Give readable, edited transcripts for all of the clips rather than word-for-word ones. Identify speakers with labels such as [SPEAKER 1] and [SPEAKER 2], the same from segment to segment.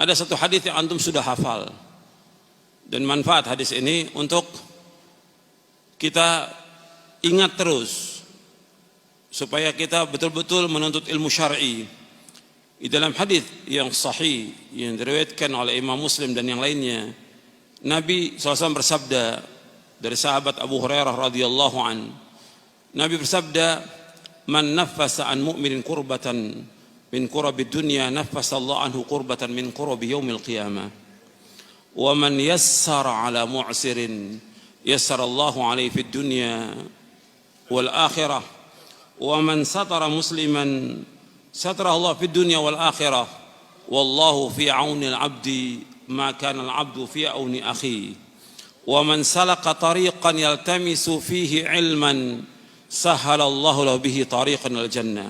[SPEAKER 1] ada satu hadis yang antum sudah hafal, dan manfaat hadis ini untuk kita ingat terus supaya kita betul-betul menuntut ilmu syar'i. Di dalam hadis yang sahih yang diriwayatkan oleh Imam Muslim dan yang lainnya, Nabi SAW bersabda dari sahabat Abu Hurairah radhiyallahu an, Nabi bersabda, "Man naffasa an mu'minin kurbatan min kurabi dunya, naffasa Allah anhu kurbatan min kurabi yaumil qiyamah. Wa man yassara ala mu'sirin, yassara Allahu alaihi fid dunya wal akhirah. Wa man satara musliman, satara Allah fid dunya wal akhirah. Wallahu fi auni al-'abdi ma kana al-'abdu fi auni akhi. Wa man salaka tariqan yaltamisu fihi 'ilman, sahhala Allahu lahu bihi tariqan al jannah.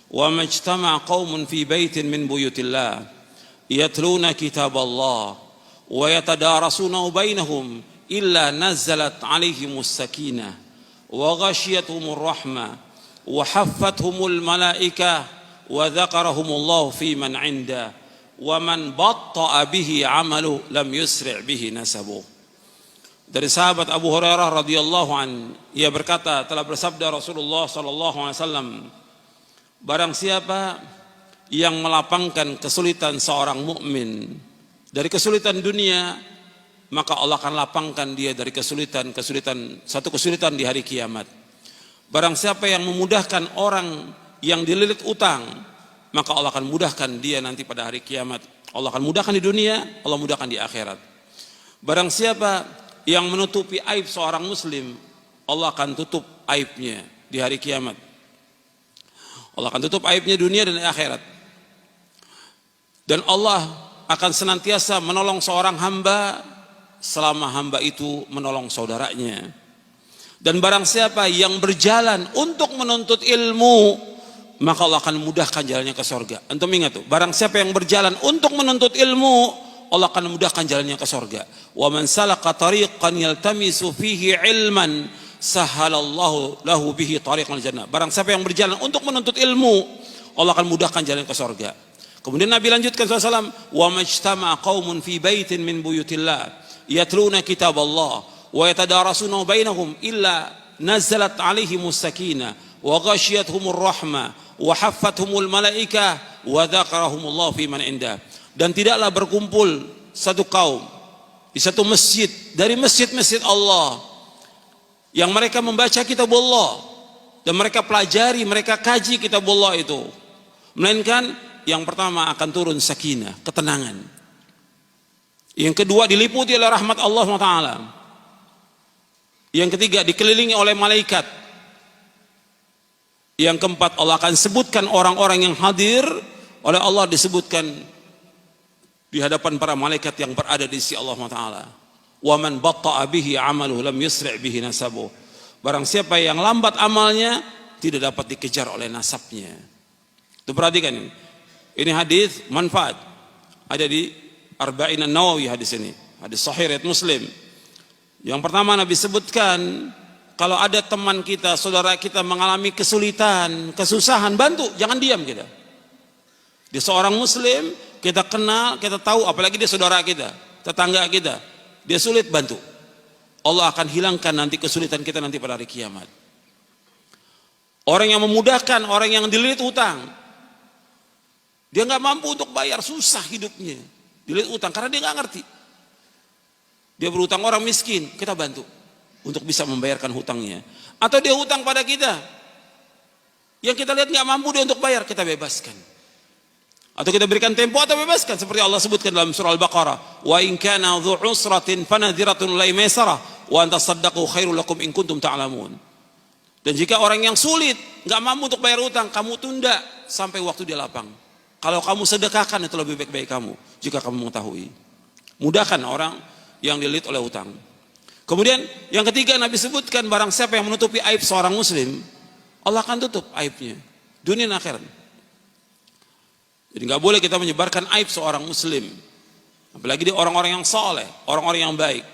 [SPEAKER 1] Wa majtama'a qaumun fi baitin min buyutillah yatluna kitab Allah wa yatadarasunahu bainahum illa nazzalat 'alaihimus sakinah wa ghashiyatuhumur rahmah wa haffathumul malaikah wa dzakarahumullahu fi man 'inda wa man batta'a bihi 'amalu lam yusri' bihi nasabuh." Dari sahabat Abu Hurairah radhiyallahu an, ia berkata, telah bersabda Rasulullah sallallahu alaihi wasallam, barang siapa yang melapangkan kesulitan seorang mukmin dari kesulitan dunia, maka Allah akan lapangkan dia dari satu kesulitan di hari kiamat. Barang siapa yang memudahkan orang yang dililit utang, maka Allah akan mudahkan dia nanti pada hari kiamat. Allah akan mudahkan di dunia, Allah mudahkan di akhirat. Barang siapa yang menutupi aib seorang muslim, Allah akan tutup aibnya di hari kiamat. Allah akan tutup aibnya dunia dan akhirat. Dan Allah akan senantiasa menolong seorang hamba selama hamba itu menolong saudaranya. Dan barang siapa yang berjalan untuk menuntut ilmu, maka Allah akan mudahkan jalannya ke surga. Antum ingat tuh, barang siapa yang berjalan untuk menuntut ilmu, Allah akan mudahkan jalannya ke surga. Wa man salaka tariqan yaltamisu fihi ilman, sahhalallahu lahu bihi tariqal jannah. Barang siapa yang berjalan untuk menuntut ilmu, Allah akan mudahkan jalan ke surga. Kemudian Nabi lanjutkan SAW, wa majtama'a qaumun fi baitin min buyutillah yatluna kitab Allah wa yatadarasunahu bainahum illa nazzalat alaihimus sakinah wa ghashiyatuhumur rahmah wa haffathumul malaikah wa dzakarahumullahu fi man indah. Dan tidaklah berkumpul satu kaum di satu masjid dari masjid-masjid Allah yang mereka membaca kitab Allah dan mereka pelajari, mereka kaji kitab Allah itu, melainkan yang pertama akan turun sakinah, ketenangan. Yang kedua diliputi oleh rahmat Allah SWT. Yang ketiga dikelilingi oleh malaikat. Yang keempat Allah akan sebutkan orang-orang yang hadir oleh Allah, disebutkan di hadapan para malaikat yang berada di sisi Allah Taala. Wa man batta'a bihi 'amaluhu lam yusri' bihi nasabuh. Barang siapa yang lambat amalnya, tidak dapat dikejar oleh nasabnya. Itu perhatikan ini. Ini hadis manfaat. Ada di Arba'in An-Nawawi hadis ini. Hadis sahih riwayat Muslim. Yang pertama Nabi sebutkan, kalau ada teman kita, saudara kita mengalami kesulitan, kesusahan, bantu, jangan diam kita. Dia seorang muslim, kita kenal, kita tahu, apalagi dia saudara kita, tetangga kita, dia sulit, bantu. Allah akan hilangkan nanti kesulitan kita nanti pada hari kiamat. Orang yang memudahkan, orang yang dililit utang, dia nggak mampu untuk bayar, susah hidupnya, dililit utang karena dia nggak ngerti. Dia berutang orang miskin, kita bantu untuk bisa membayarkan hutangnya. Atau dia hutang pada kita, yang kita lihat nggak mampu dia untuk bayar, kita bebaskan. Atau kita berikan tempo atau bebaskan, seperti Allah sebutkan dalam surah Al-Baqarah, wa in kana dzu usratin fanadhiratun ilaihi maisarah wa an tasaddaqu khairul lakum in kuntum ta'lamun. Dan jika orang yang sulit nggak mampu untuk bayar utang, kamu tunda sampai waktu dia lapang. Kalau kamu sedekahkan itu lebih baik bagi kamu jika kamu mengetahui. Mudahkan orang yang dililit oleh utang. Kemudian yang ketiga Nabi sebutkan, barang siapa yang menutupi aib seorang muslim, Allah akan tutup aibnya dunia dan akhirat. Jadi nggak boleh kita menyebarkan aib seorang muslim, apalagi dia orang-orang yang saleh, orang-orang yang baik,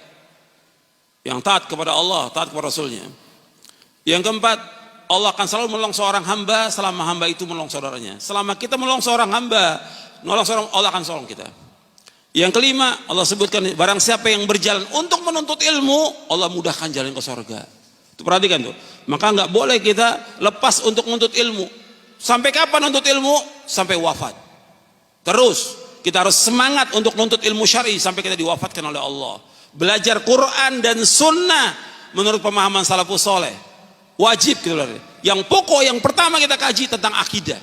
[SPEAKER 1] yang taat kepada Allah, taat kepada Rasulnya. Yang keempat, Allah akan selalu menolong seorang hamba selama hamba itu menolong saudaranya. Selama kita menolong seorang hamba, menolong seorang, Allah akan tolong kita. Yang kelima, Allah sebutkan barang siapa yang berjalan untuk menuntut ilmu, Allah mudahkan jalan ke surga. Itu perhatikan tuh. Maka nggak boleh kita lepas untuk menuntut ilmu. Sampai kapan menuntut ilmu? Sampai wafat. Terus kita harus semangat untuk menuntut ilmu syar'i sampai kita diwafatkan oleh Allah. Belajar Quran dan Sunnah menurut pemahaman salafus soleh. Wajib gitu loh. Yang pokok yang pertama kita kaji tentang akidah.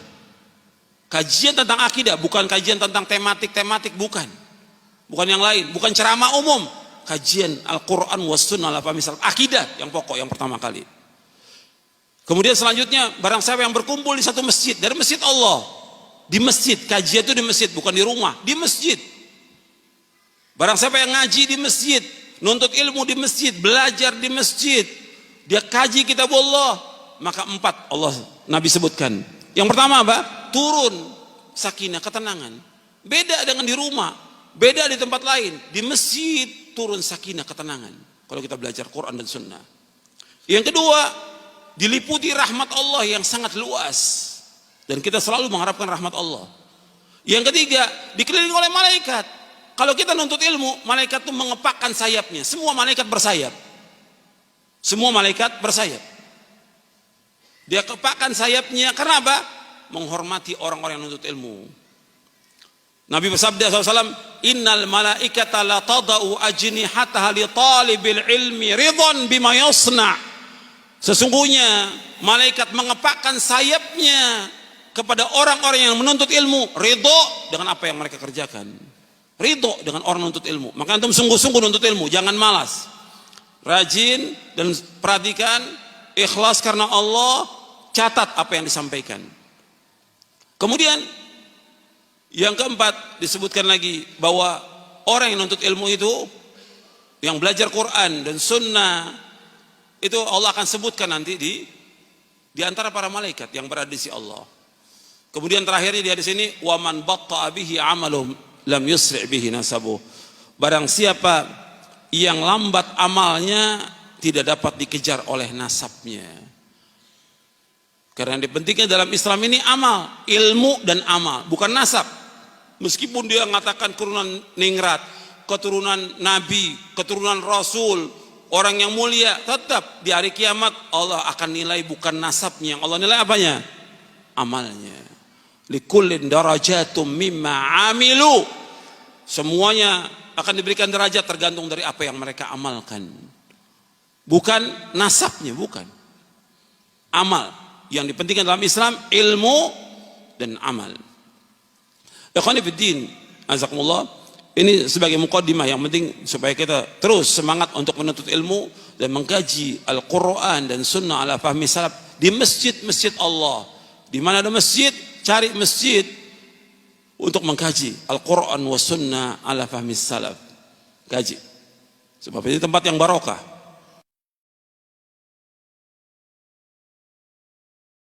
[SPEAKER 1] Kajian tentang akidah, bukan kajian tentang tematik-tematik, bukan. Bukan yang lain, bukan ceramah umum. Kajian Al-Quran was Sunnah ala fahmi salaf. Akidah yang pokok yang pertama kali. Kemudian selanjutnya, barang siapa yang berkumpul di satu masjid, dari masjid Allah, di masjid, kajian itu di masjid, bukan di rumah, di masjid. Barang siapa yang ngaji di masjid, nuntut ilmu di masjid, belajar di masjid, dia kaji kitab Allah, maka 4 Allah Nabi sebutkan. Yang pertama apa? Turun sakinah, ketenangan. Beda dengan di rumah, beda di tempat lain. Di masjid turun sakinah, ketenangan. Kalau kita belajar Quran dan Sunnah. Yang kedua, diliputi rahmat Allah yang sangat luas. Dan kita selalu mengharapkan rahmat Allah. Yang ketiga, dikelilingi oleh malaikat. Kalau kita nuntut ilmu, malaikat itu mengepakkan sayapnya. Semua malaikat bersayap. Semua malaikat bersayap. Dia kepakkan sayapnya karena apa? Menghormati orang-orang yang nuntut ilmu. Nabi bersabda SAW, innal malaikata la tada'u ajnihataha li talibil ilmi ridwan bima yasna'. Sesungguhnya malaikat mengepakkan sayapnya kepada orang-orang yang menuntut ilmu, ridho dengan apa yang mereka kerjakan. Ridho dengan orang menuntut ilmu. Maka antum sungguh-sungguh nuntut ilmu, jangan malas. Rajin dan perhatikan, ikhlas karena Allah, catat apa yang disampaikan. Kemudian yang keempat disebutkan lagi bahwa orang yang nuntut ilmu itu, yang belajar Quran dan Sunnah, itu Allah akan sebutkan nanti di antara para malaikat yang berada di sisi Allah. Kemudian terakhirnya di hadis ini, waman batta'a bihi 'amaluhum lam yusri' bihi nasabuh. Barang siapa yang lambat amalnya tidak dapat dikejar oleh nasabnya. Karena yang dipentingkan dalam Islam ini amal, ilmu dan amal, bukan nasab. Meskipun dia mengatakan keturunan ningrat, keturunan nabi, keturunan rasul, orang yang mulia, tetap di hari kiamat Allah akan nilai bukan nasabnya, yang Allah nilai apanya? Amalnya. Likullin darajatum mimma amilu. Semuanya akan diberikan derajat tergantung dari apa yang mereka amalkan. Bukan nasabnya, bukan. Amal. Yang dipentingkan dalam Islam ilmu dan amal. Ikhwani fiddin, azakumullah. Ini sebagai muqaddimah yang penting supaya kita terus semangat untuk menuntut ilmu dan mengkaji Al-Quran dan Sunnah ala fahmi salaf di masjid-masjid Allah. Di mana ada masjid, cari masjid untuk mengkaji Al-Quran wa Sunnah ala fahmi salaf. Kaji. Sebab ini tempat yang barokah.